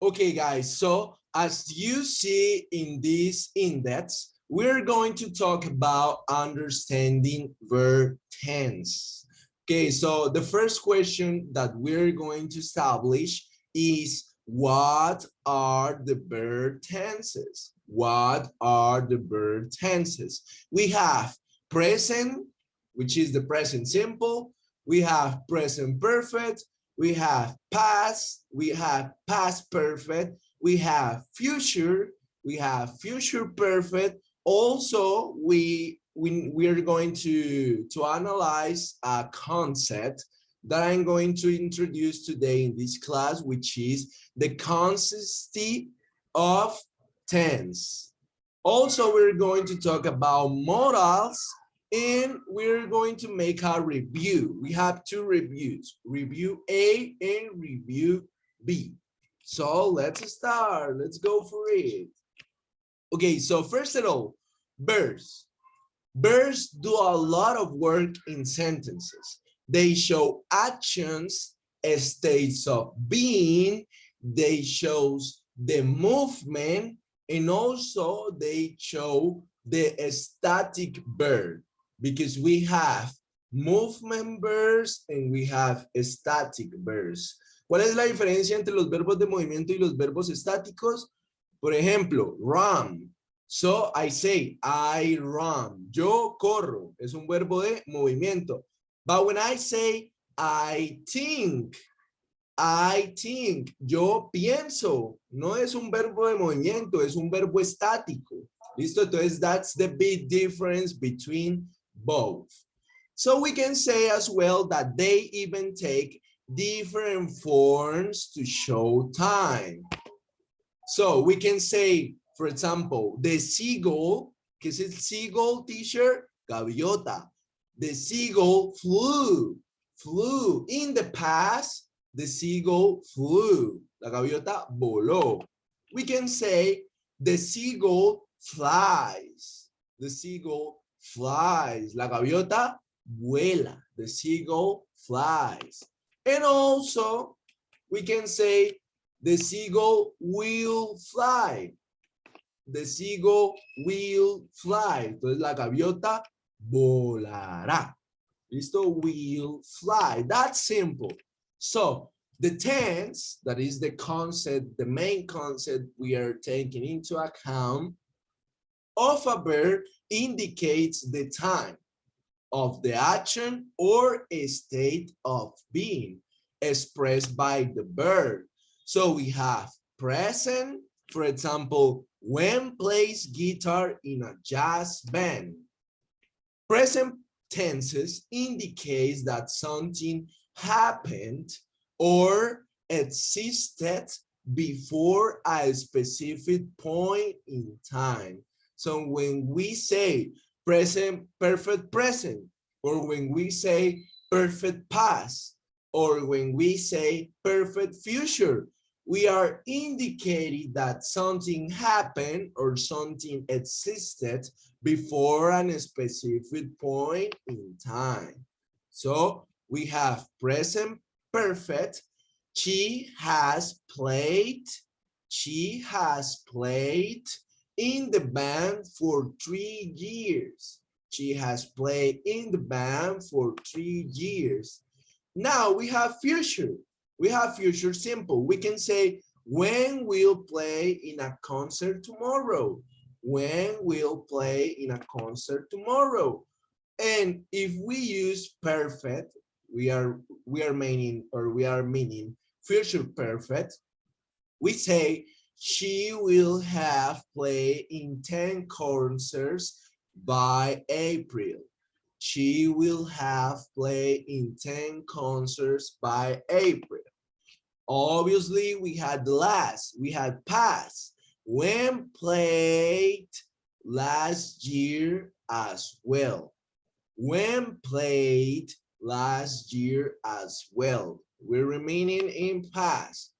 Okay, guys, so as you see in this index, we're going to talk about understanding verb tense. Okay, so the first question that we're going to establish is what are the verb tenses? What are the verb tenses? We have present, which is the present simple. We have present perfect. We have past, we have past perfect, we have future perfect. Also, we're going to analyze a concept that I'm going to introduce today in this class, which is the consistency of tense. Also, we're going to talk about modals and we're going to make a review. We have two reviews, review A and review B. So let's start. Let's go for it. Okay, so first of all, verbs. Verbs do a lot of work in sentences. They show actions, states of being, they shows the movement, and also they show the static verb because we have movement verbs and we have static verbs. ¿Cuál es la diferencia entre los verbos de movimiento y los verbos estáticos? Por ejemplo, run. So I say, I run. Yo corro. Es un verbo de movimiento. But when I say, I think, yo pienso, no es un verbo de movimiento, es un verbo estático. ¿Listo? Entonces, that's the big difference between both. So we can say as well that they even take different forms to show time. So we can say, for example, the seagull, ¿qué es el seagull, teacher? Gaviota. The seagull flew. In the past, the seagull flew. La gaviota voló. We can say the seagull flies. The seagull flies. La gaviota vuela. The seagull flies. And also, we can say the seagull will fly. The seagull will fly. Entonces la gaviota volará. Listo, will fly. That's simple. So the tense, that is the concept, the main concept we are taking into account of a verb indicates the time of the action or a state of being expressed by the verb. So we have present, for example, when plays guitar in a jazz band. Present tenses indicates that something happened or existed before a specific point in time. So when we say present, perfect present, or when we say perfect past, or when we say perfect future, we are indicating that something happened or something existed before a specific point in time. So we have present perfect. She has played in the band for 3 years. She has played in the band for 3 years. Now we have future. We have future simple. We can say, when we'll play in a concert tomorrow. When we'll play in a concert tomorrow. And if we use perfect, we are meaning future perfect. We say she will have played in 10 concerts by April. She will have played in 10 concerts by April. Obviously, we had last, we had past. When played last year as well. When played last year as well. We're remaining in past.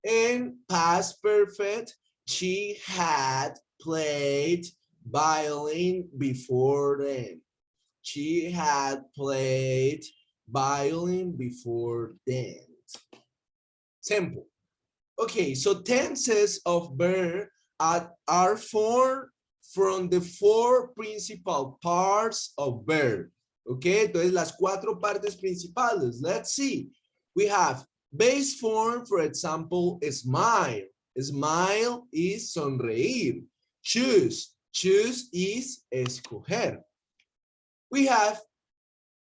In past perfect, she had played violin before then. She had played violin before then. Simple. Okay, so tenses of verb are formed from the four principal parts of verb. Okay, entonces las cuatro partes principales. Let's see. We have base form, for example, smile. Smile is sonreír. Choose. Choose is escoger. We have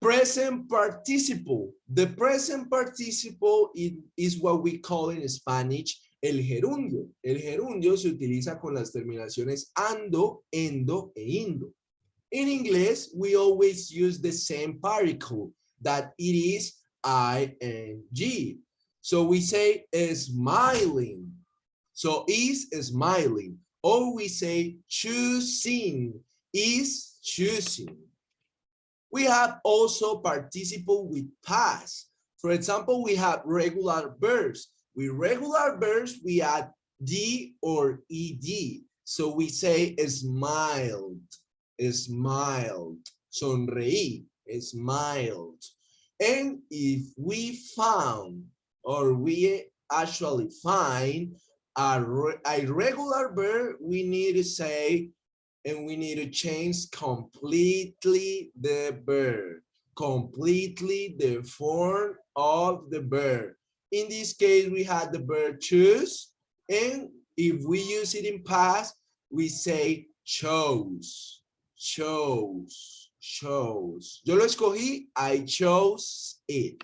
present participle. The present participle is what we call in Spanish el gerundio. El gerundio se utiliza con las terminaciones ando, endo e indo. In English, we always use the same particle that it is ing. So we say smiling. So is smiling. Or we say choosing, is choosing. We have also participle with past. For example, we have regular verbs. With regular verbs, we add d or ed. So we say smiled, smiled, sonreí, smiled. And if we found or we actually find a regular verb, we need to say, and we need to change completely the verb, completely the form of the verb. In this case, we had the verb choose, and if we use it in past, we say chose, chose, chose. Yo lo escogí, I chose it.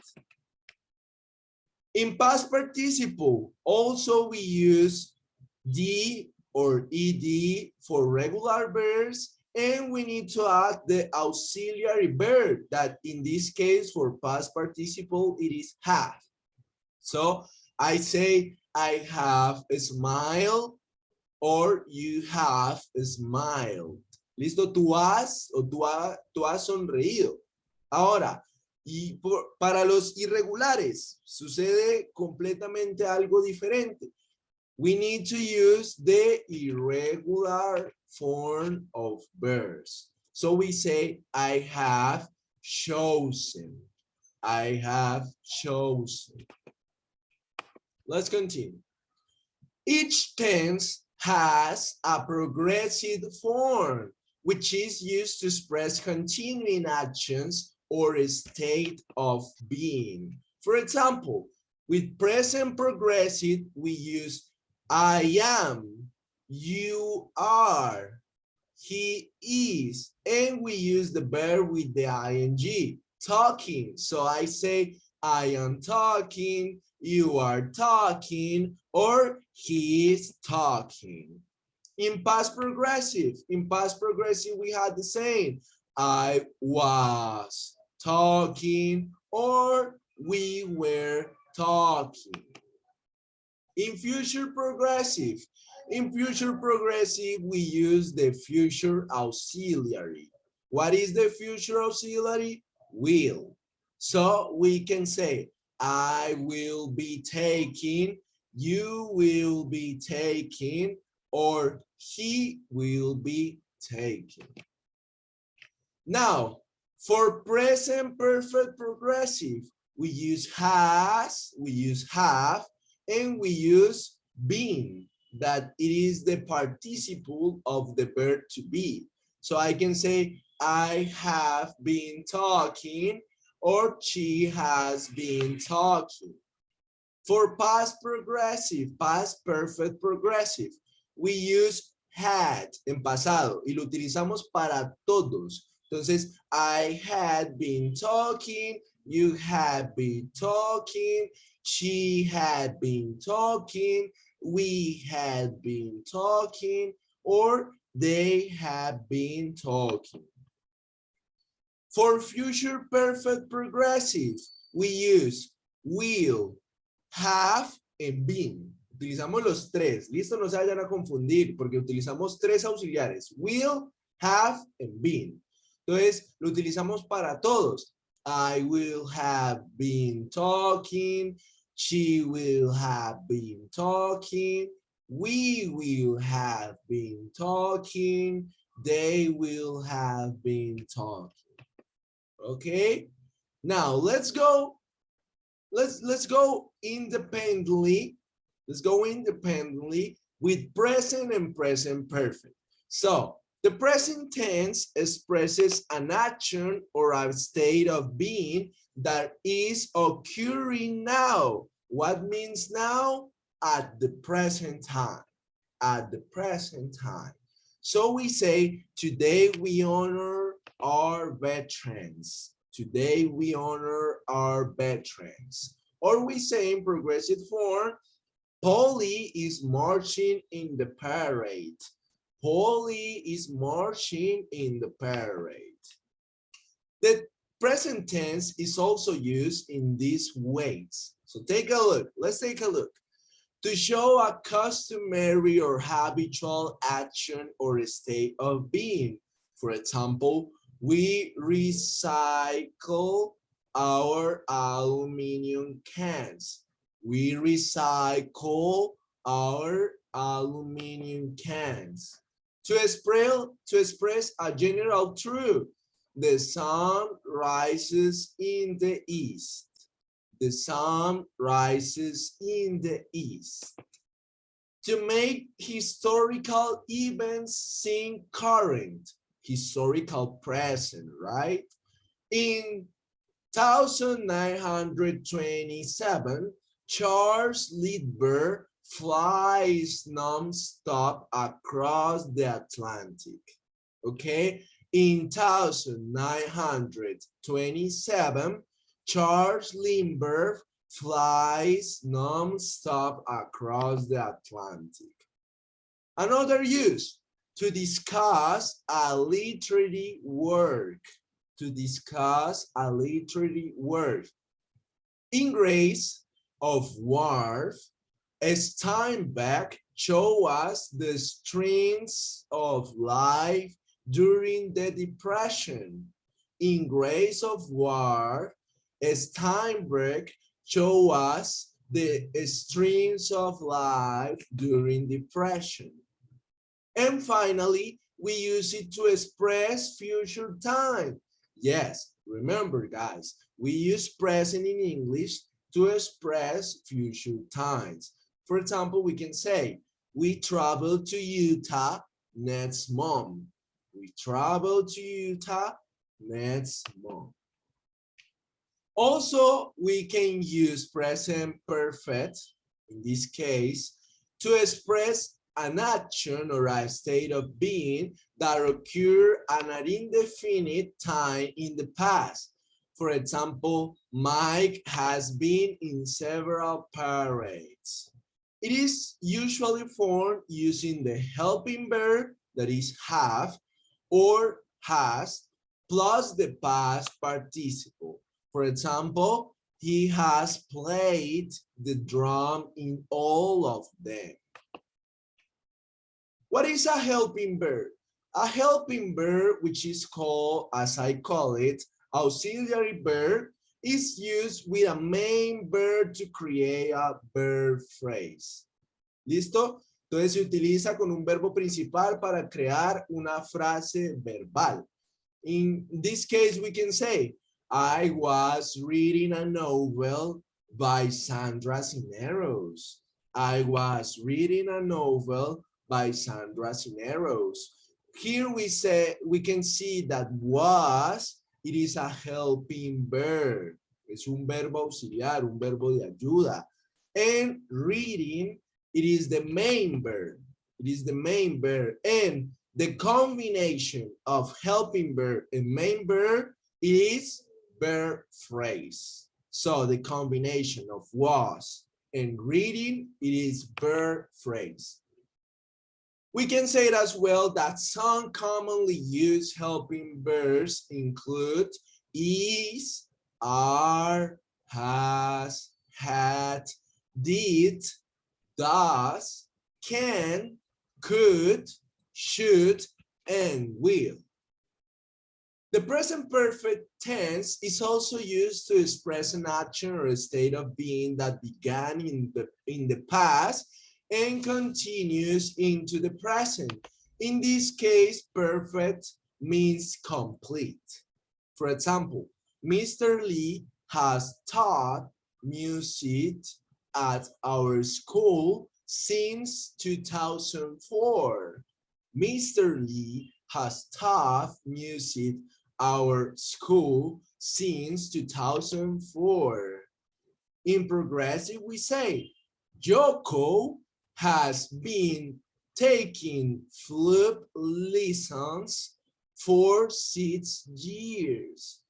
In past participle, also we use the or ed for regular verbs, and we need to add the auxiliary verb that in this case for past participle it is have. So I say I have a smile or you have smiled. ¿Listo? Tú has o tú has sonreído. Ahora, para los irregulares sucede completamente algo diferente. We need to use the irregular form of verbs. So we say, I have chosen. I have chosen. Let's continue. Each tense has a progressive form, which is used to express continuing actions or a state of being. For example, with present progressive, we use I am, you are, he is, and we use the verb with the ing, talking. So I say, I am talking, you are talking, or he is talking. In past progressive, we had the same. I was talking, or we were talking. In future progressive, we use the future auxiliary. What is the future auxiliary? Will. So we can say, I will be taking, you will be taking, or he will be taking. Now, for present perfect progressive, we use has, we use have, and we use been, that it is the participle of the verb to be. So I can say, I have been talking, or she has been talking. For past progressive, past perfect progressive, we use had en pasado y lo utilizamos para todos. Entonces, I had been talking, you had been talking, she had been talking, we had been talking, or they have been talking. For future perfect progressive, we use will, have, and been. Utilizamos los tres. Listo, no se vayan a confundir porque utilizamos tres auxiliares. Will, have, and been. Entonces, lo utilizamos para todos. I will have been talking. She will have been talking. We will have been talking. They will have been talking. Okay? Now, let's go independently Let's go independently with present and present perfect. So the present tense expresses an action or a state of being that is occurring now. What means now? At the present time. At the present time. So we say, today we honor our veterans. Today we honor our veterans. Or we say in progressive form, Polly is marching in the parade. Polly is marching in the parade. The present tense is also used in these ways. So take a look. Let's take a look. To show a customary or habitual action or a state of being. For example, we recycle our aluminum cans. We recycle our aluminum cans. To express a general truth, the sun rises in the east. The sun rises in the east. To make historical events seem current, historical present, right? In 1927, Charles Lindbergh flies non-stop across the Atlantic. Okay, in 1927, Charles Lindbergh flies non-stop across the Atlantic. Another use, to discuss a literary work. To discuss a literary work. In Grace of Wharf, Steinbeck shows us the strengths of life during the Depression. In Grace of Wharf, Steinbeck shows us the strengths of life during Depression. And finally, we use it to express future time. Yes, remember guys, we use present in English to express future times. For example, we can say, we travel to Utah next month. We travel to Utah next month. Also, we can use present perfect, in this case, to express an action or a state of being that occurred at an indefinite time in the past. For example, Mike has been in several parades. It is usually formed using the helping verb, that is have, or has, plus the past participle. For example, he has played the drum in all of them. What is a helping verb? A helping verb, which is called, as I call it, auxiliary verb, is used with a main verb to create a verb phrase. ¿Listo? Entonces se utiliza con un verbo principal para crear una frase verbal. In this case, we can say, I was reading a novel by Sandra Cisneros. I was reading a novel by Sandra Cisneros. Here we can see that was, it is a helping verb. Es un verbo auxiliar, un verbo de ayuda. And reading, it is the main verb. It is the main verb. And the combination of helping verb and main verb is verb phrase. So the combination of was and reading, it is verb phrase. We can say it as well that some commonly used helping verbs include is, are, has, had, did, does, can, could, should, and will. The present perfect tense is also used to express an action or a state of being that began in the past and continues into the present. In this case, perfect means complete. For example, Mr. Lee has taught music at our school since 2004. Mr. Lee has taught music our school since 2004. In progressive, we say, Yoko has been taking flute lessons for 6 years.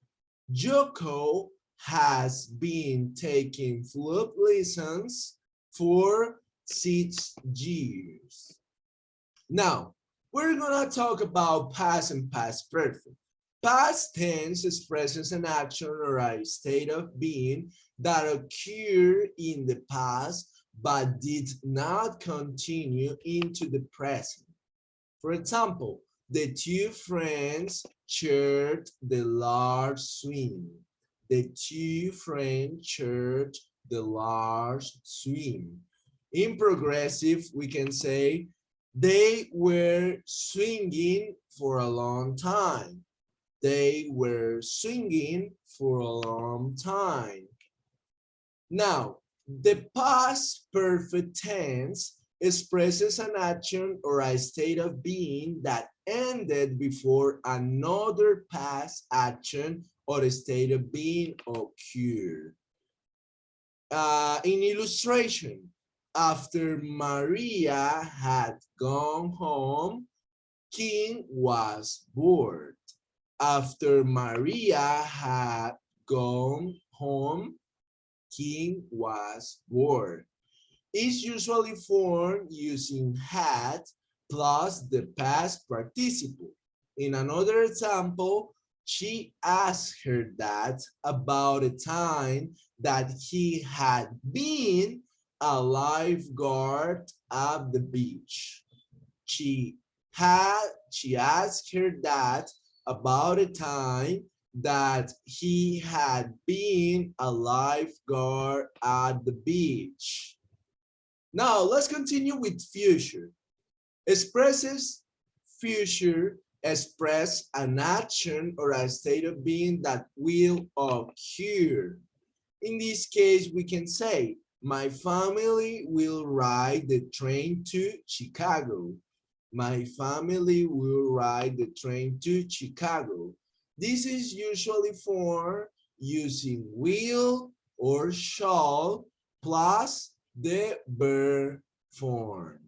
Yoko has been taking flute lessons for 6 years. Now, we're gonna talk about past and past perfect. Past tense expresses an action or a state of being that occurred in the past but did not continue into the present. For example, the two friends shared the large swing. The two friends shared the large swing. In progressive, we can say they were swinging for a long time. They were swinging for a long time. Now, the past perfect tense expresses an action or a state of being that ended before another past action or a state of being occurred. In illustration, after Maria had gone home, King was bored. After Maria had gone home, King was bored. Is usually formed using had plus the past participle. In another example, she asked her dad about a time that he had been a lifeguard at the beach. She asked her dad about a time that he had been a lifeguard at the beach. Now, let's continue with future. Expresses future express an action or a state of being that will occur. In this case, we can say, my family will ride the train to Chicago. My family will ride the train to Chicago. This is usually formed using will or shall plus the verb form.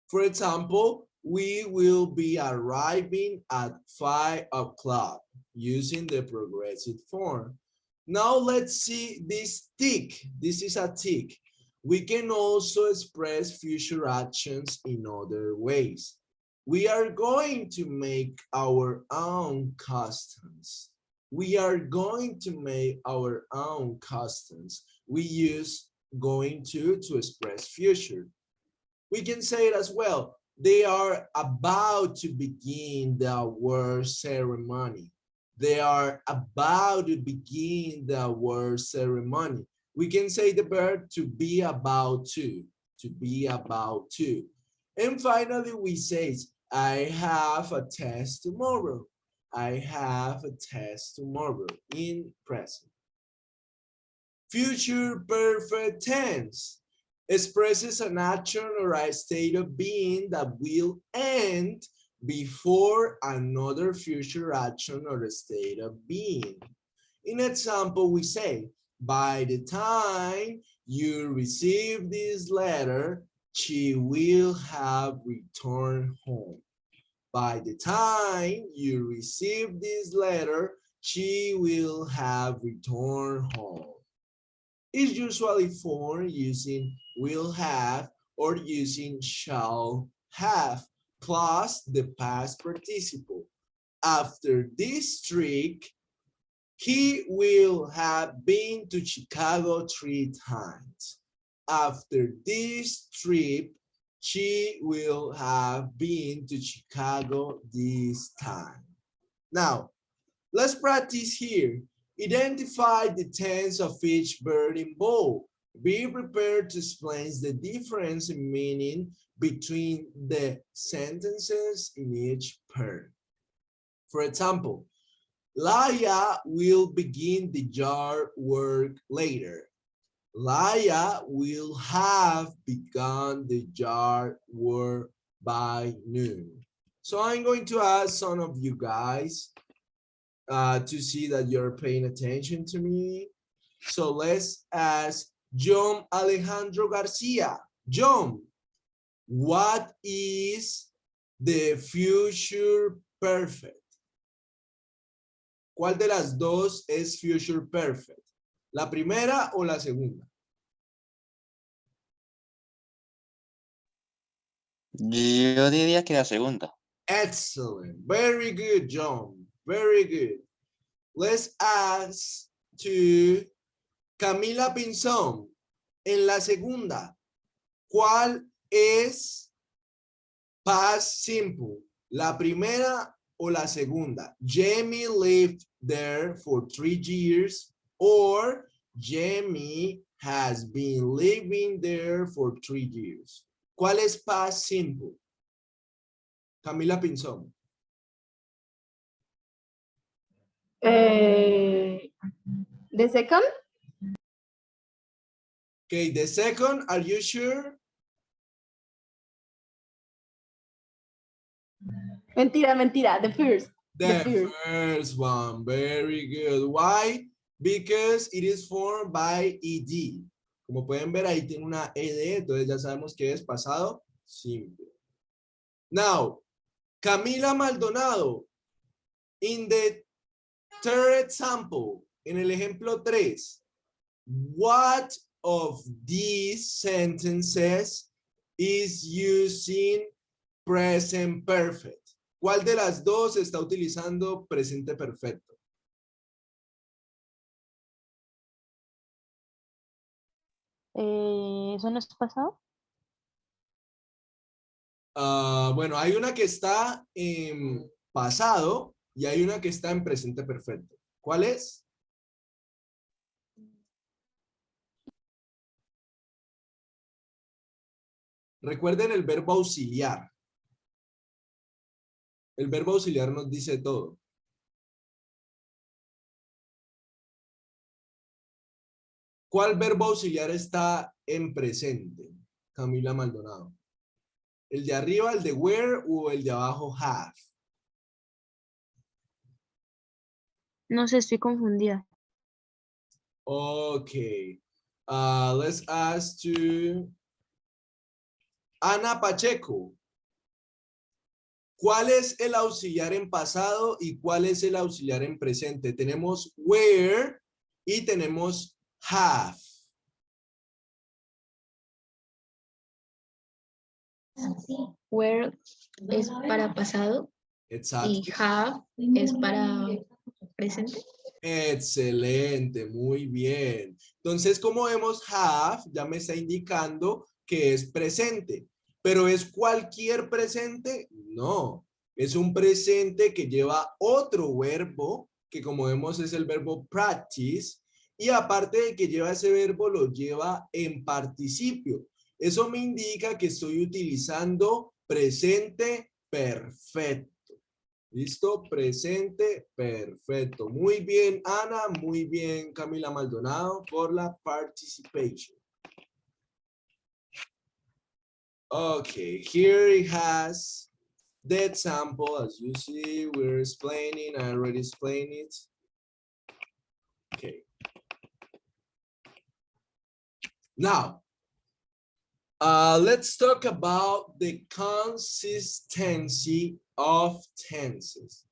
For example, we will be arriving at 5 o'clock using the progressive form. Now let's see this tick. This is a tick. We can also express future actions in other ways. We are going to make our own customs. We are going to make our own customs. We use going to express future. We can say it as well. They are about to begin the award ceremony. They are about to begin the award ceremony. We can say the verb to be about to be about to. And finally, we say, I have a test tomorrow. I have a test tomorrow in present. Future perfect tense expresses an action or a state of being that will end before another future action or a state of being. In example, we say, by the time you receive this letter, she will have returned home. By the time you receive this letter, she will have returned home. It's usually formed using will have or using shall have plus the past participle. After this trick, he will have been to Chicago 3 times. After this trip, she will have been to Chicago this time. Now, let's practice here. Identify the tense of each verb involved. Be prepared to explain the difference in meaning between the sentences in each pair. For example, Laia will begin the yard work later. Laia will have begun the yard work by noon. So I'm going to ask some of you guys to see that you're paying attention to me. So let's ask John Alejandro Garcia. John, what is the future perfect? ¿Cuál de las dos es future perfect? ¿La primera o la segunda? Yo diría que la segunda. Excellent. Very good, John. Very good. Let's ask to Camila Pinzón. En la segunda, ¿cuál es past simple? ¿La primera o la segunda? Jamie lived there for 3 years or Jamie has been living there for 3 years. ¿Cuál es past simple? Camila Pinzón. The second? Okay, the second, are you sure? Mentira, mentira. The first. The first one, very good. Why? Because it is formed by ed. Como pueden ver, ahí tiene una ed, entonces ya sabemos que es pasado simple. Now, Camila Maldonado, in the third example, en el ejemplo 3, what of these sentences is using present perfect? ¿Cuál de las dos está utilizando presente perfecto? ¿Eso no es pasado? Bueno, hay una que está en pasado y hay una que está en presente perfecto. ¿Cuál es? Recuerden el verbo auxiliar. El verbo auxiliar nos dice todo. ¿Cuál verbo auxiliar está en presente? Camila Maldonado. ¿El de arriba, el de were o el de abajo have? No sé, estoy confundida. Okay. Let's ask to Ana Pacheco. ¿Cuál es el auxiliar en pasado y cuál es el auxiliar en presente? Tenemos were y tenemos have. Were es para pasado Exacto. y have es para presente. Excelente, muy bien. Entonces, como vemos, have ya me está indicando que es presente. ¿Pero es cualquier presente? No. Es un presente que lleva otro verbo, que como vemos es el verbo practice, y aparte de que lleva ese verbo, lo lleva en participio. Eso me indica que estoy utilizando presente perfecto. ¿Listo? Presente, perfecto. Muy bien, Ana. Muy bien, Camila Maldonado, por la participation. Okay, here it has the example. As you see, we're explaining. I already explained it. Okay. Now, let's talk about the consistency of tenses.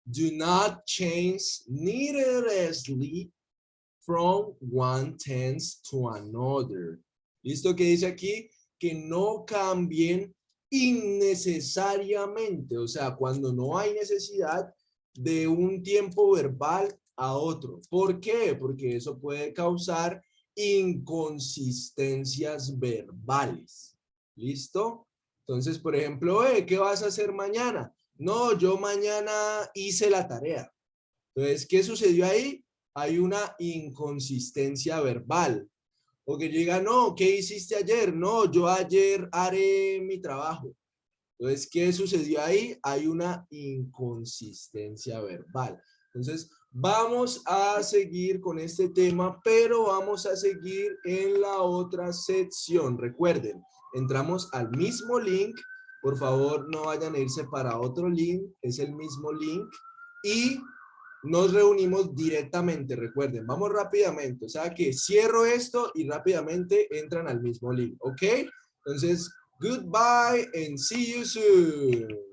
Do not change needlessly from one tense to another. ¿Listo? Que dice aquí que no cambien innecesariamente, o sea, cuando no hay necesidad de un tiempo verbal a otro. ¿Por qué? Porque eso puede causar inconsistencias verbales. ¿Listo? Entonces, por ejemplo, ¿qué vas a hacer mañana? No, yo mañana hice la tarea. Entonces, ¿qué sucedió ahí? Hay una inconsistencia verbal. O que yo diga, no, ¿qué hiciste ayer? No, yo ayer haré mi trabajo. Entonces, ¿qué sucedió ahí? Hay una inconsistencia verbal. Entonces, Vamos a seguir con este tema, pero vamos a seguir en la otra sección. Recuerden, entramos al mismo link. Por favor, no vayan a irse para otro link. Es el mismo link. Y nos reunimos directamente. Recuerden, vamos rápidamente. O sea que cierro esto y rápidamente entran al mismo link. ¿Ok? Entonces, goodbye and see you soon.